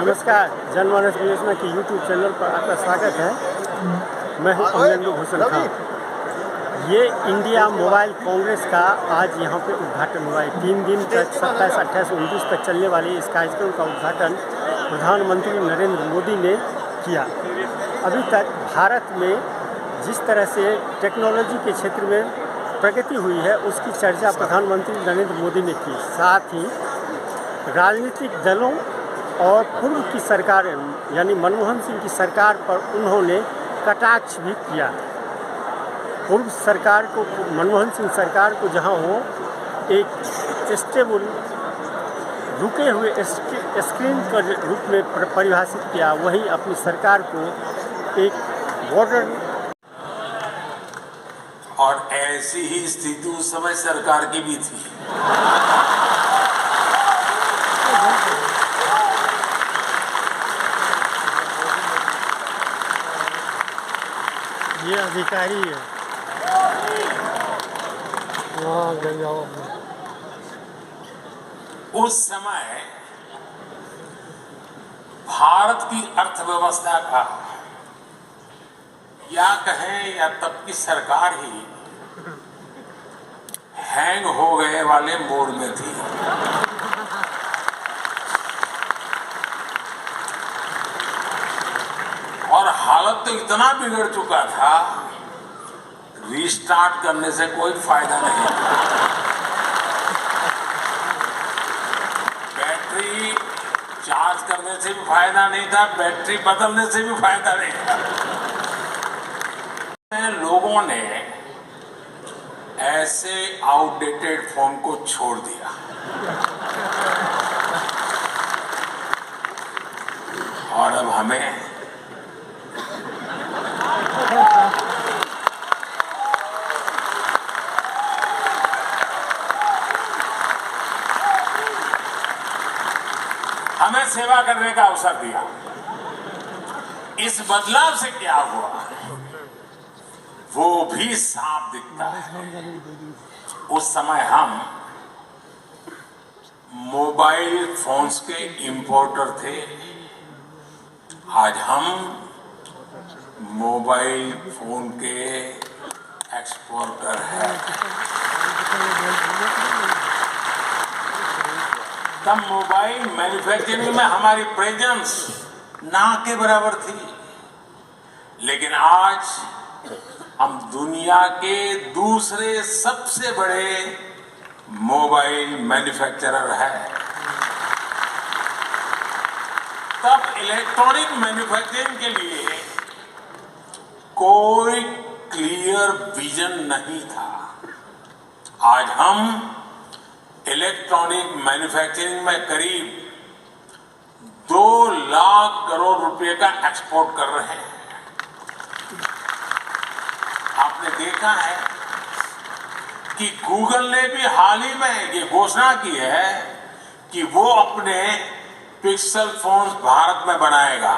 नमस्कार, जनमानस विवेचना के यूट्यूब चैनल पर आपका स्वागत है। मैं हूं अमरेंद्र भूषण खान। ये इंडिया मोबाइल कांग्रेस का आज यहाँ पे उद्घाटन हुआ है। 3 दिन तक 27, 28, 29 तक चलने वाले इस कार्यक्रम का उद्घाटन प्रधानमंत्री नरेंद्र मोदी ने किया। अभी तक भारत में जिस तरह से टेक्नोलॉजी के क्षेत्र में प्रगति हुई है, उसकी चर्चा प्रधानमंत्री नरेंद्र मोदी ने की। साथ ही राजनीतिक दलों और पूर्व की सरकार यानी मनमोहन सिंह की सरकार पर उन्होंने कटाक्ष भी किया। पूर्व सरकार को, मनमोहन सिंह सरकार को जहां वो एक स्टेबल रुके हुए स्क्रीन के रूप में परिभाषित किया, वहीं अपनी सरकार को एक बॉर्डर। और ऐसी ही स्थिति उस समय सरकार की भी थी। ये अधिकारी है, वहाँ गए जाओ। उस समय भारत की अर्थव्यवस्था का या कहें या तब की सरकार ही हैंग हो गए वाले मोड में थी। और हालत तो इतना बिगड़ चुका था, रीस्टार्ट करने से कोई फायदा नहीं था। बैटरी चार्ज करने से भी फायदा नहीं था, बैटरी बदलने से भी फायदा नहीं था। लोगों ने ऐसे आउटडेटेड फोन को छोड़ दिया और अब हमें सेवा करने का अवसर दिया। इस बदलाव से क्या हुआ वो भी साफ दिखता है। उस समय हम मोबाइल फोन्स के इंपोर्टर थे, आज हम मोबाइल फोन के एक्सपोर्टर हैं। तब मोबाइल मैन्युफैक्चरिंग में हमारी प्रेजेंस ना के बराबर थी, लेकिन आज हम दुनिया के दूसरे सबसे बड़े मोबाइल मैन्युफैक्चरर हैं। तब इलेक्ट्रॉनिक मैन्युफैक्चरिंग के लिए कोई क्लियर विजन नहीं था। आज हम इलेक्ट्रॉनिक मैन्युफैक्चरिंग में करीब 2 लाख करोड़ रुपए का एक्सपोर्ट कर रहे हैं। आपने देखा है कि गूगल ने भी हाल ही में ये घोषणा की है कि वो अपने पिक्सल फोन्स भारत में बनाएगा।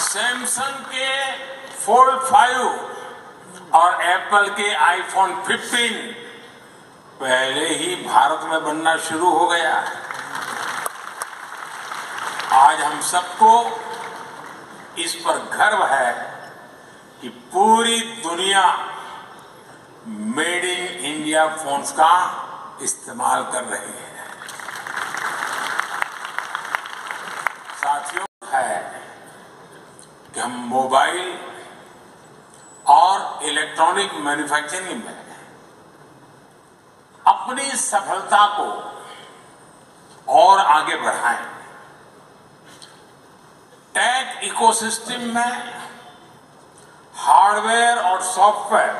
सैमसंग के फोल्ड 5 और एप्पल के आईफोन 15 पहले ही भारत में बनना शुरू हो गया। आज हम सबको इस पर गर्व है कि पूरी दुनिया मेड इन इंडिया फोन्स का इस्तेमाल कर रही है। साथियों, है कि हम मोबाइल और इलेक्ट्रॉनिक मैन्युफैक्चरिंग में अपनी सफलता को और आगे बढ़ाएं। टेक इकोसिस्टम में हार्डवेयर और सॉफ्टवेयर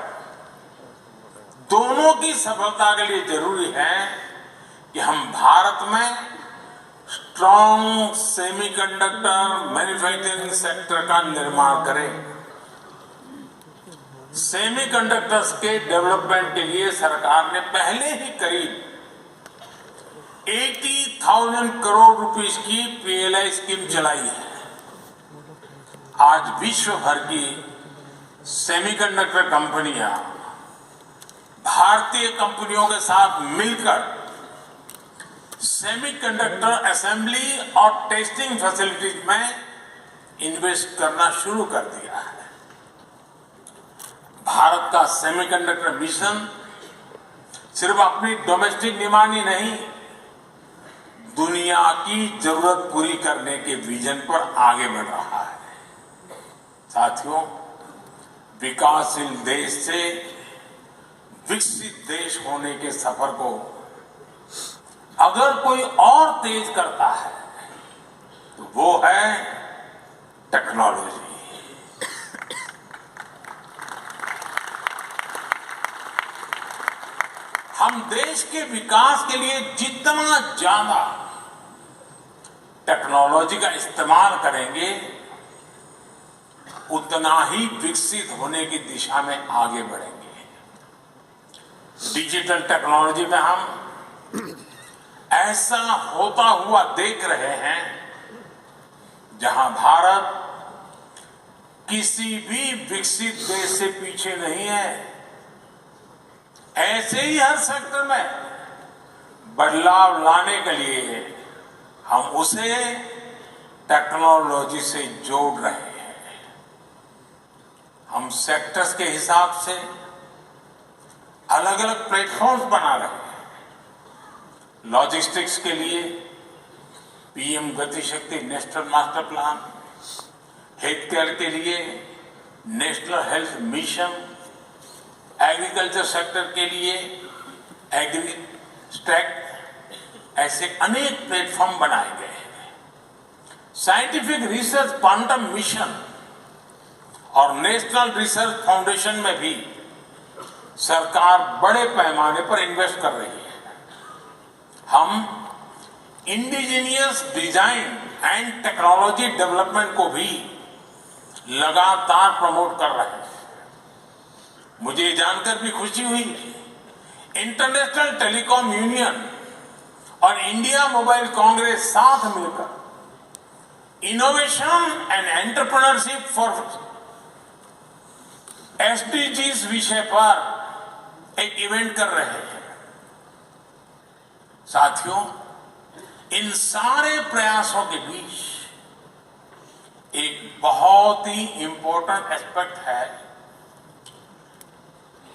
दोनों की सफलता के लिए जरूरी है कि हम भारत में स्ट्रॉन्ग सेमीकंडक्टर मैन्युफैक्चरिंग सेक्टर का निर्माण करें। सेमीकंडक्टर्स के डेवलपमेंट के लिए सरकार ने पहले ही करीब 80,000 करोड़ रुपीस की पीएलआई स्कीम चलाई है। आज विश्व भर की सेमीकंडक्टर कंपनियां भारतीय कंपनियों के साथ मिलकर सेमीकंडक्टर असेंबली और टेस्टिंग फैसिलिटीज में इन्वेस्ट करना शुरू कर दिया है। भारत का सेमीकंडक्टर मिशन सिर्फ अपनी डोमेस्टिक डिमांड ही नहीं, दुनिया की जरूरत पूरी करने के विजन पर आगे बढ़ रहा है। साथियों, विकासशील देश से विकसित देश होने के सफर को अगर कोई और तेज करता है तो वो है टेक्नोलॉजी। हम देश के विकास के लिए जितना ज्यादा टेक्नोलॉजी का इस्तेमाल करेंगे, उतना ही विकसित होने की दिशा में आगे बढ़ेंगे। डिजिटल टेक्नोलॉजी में हम ऐसा होता हुआ देख रहे हैं जहां भारत किसी भी विकसित देश से पीछे नहीं है। ऐसे ही हर सेक्टर में बदलाव लाने के लिए हम उसे टेक्नोलॉजी से जोड़ रहे हैं। हम सेक्टर्स के हिसाब से अलग अलग प्लेटफॉर्म्स बना रहे हैं। लॉजिस्टिक्स के लिए पीएम गति शक्ति national master plan, health care के लिए national health mission, agriculture sector के लिए एग्री स्टैक, ऐसे अनेक प्लेटफॉर्म बनाए गए हैं। साइंटिफिक रिसर्च क्वांटम मिशन और नेशनल रिसर्च फाउंडेशन में भी सरकार बड़े पैमाने पर इन्वेस्ट कर रही है। हम indigenous design and technology development को भी लगातार प्रमोट कर रहे हैं। मुझे ये जानकर भी खुशी हुई, इंटरनेशनल टेलीकॉम यूनियन और इंडिया मोबाइल कांग्रेस साथ मिलकर innovation and entrepreneurship for SDGs विषय पर एक इवेंट कर रहे हैं। साथियों, इन सारे प्रयासों के बीच एक बहुत ही इंपॉर्टेंट एस्पेक्ट है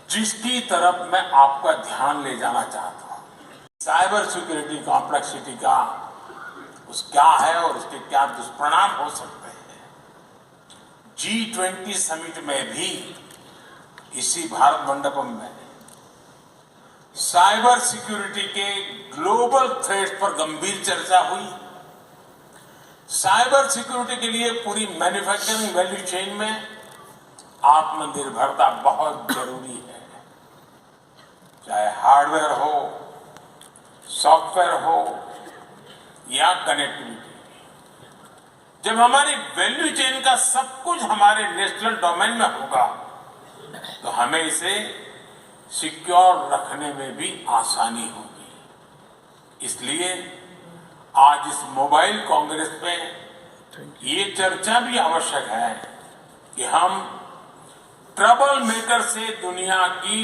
जिसकी तरफ मैं आपका ध्यान ले जाना चाहता हूं। साइबर सिक्योरिटी कॉम्प्लेक्सिटी का क्या है और उसके क्या दुष्परिणाम हो सकते हैं। G20 समिट में भी इसी भारत मंडपम में साइबर सिक्योरिटी के ग्लोबल थ्रेट्स पर गंभीर चर्चा हुई। साइबर सिक्योरिटी के लिए पूरी मैन्युफैक्चरिंग वैल्यू चेन में आत्मनिर्भरता बहुत जरूरी है, चाहे हार्डवेयर हो, सॉफ्टवेयर हो या कनेक्टिविटी। जब हमारी वैल्यू चेन का सब कुछ हमारे नेशनल डोमेन में होगा तो हमें इसे सिक्योर रखने में भी आसानी होगी। इसलिए आज इस मोबाइल कांग्रेस में ये चर्चा भी आवश्यक है कि हम ट्रबल मेकर से दुनिया की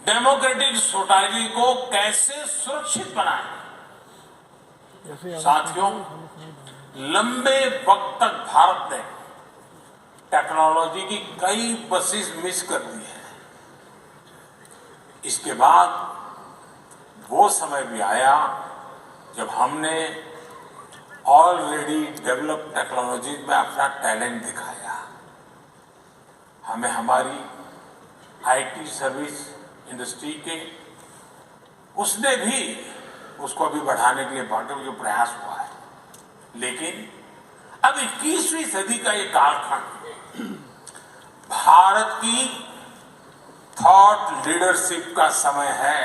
डेमोक्रेटिक सोसाइटी को कैसे सुरक्षित बनाएं। साथियों, लंबे वक्त तक भारत ने टेक्नोलॉजी की कई बसेस मिस कर दी है। इसके बाद वो समय भी आया जब हमने ऑलरेडी डेवलप टेक्नोलॉजी में अपना टैलेंट दिखाया। हमें हमारी आईटी सर्विस इंडस्ट्री के उसने भी उसको अभी बढ़ाने के लिए जो प्रयास हुआ है, लेकिन अब 21वीं सदी का ये कालखंड भारत की थॉट लीडरशिप का समय है।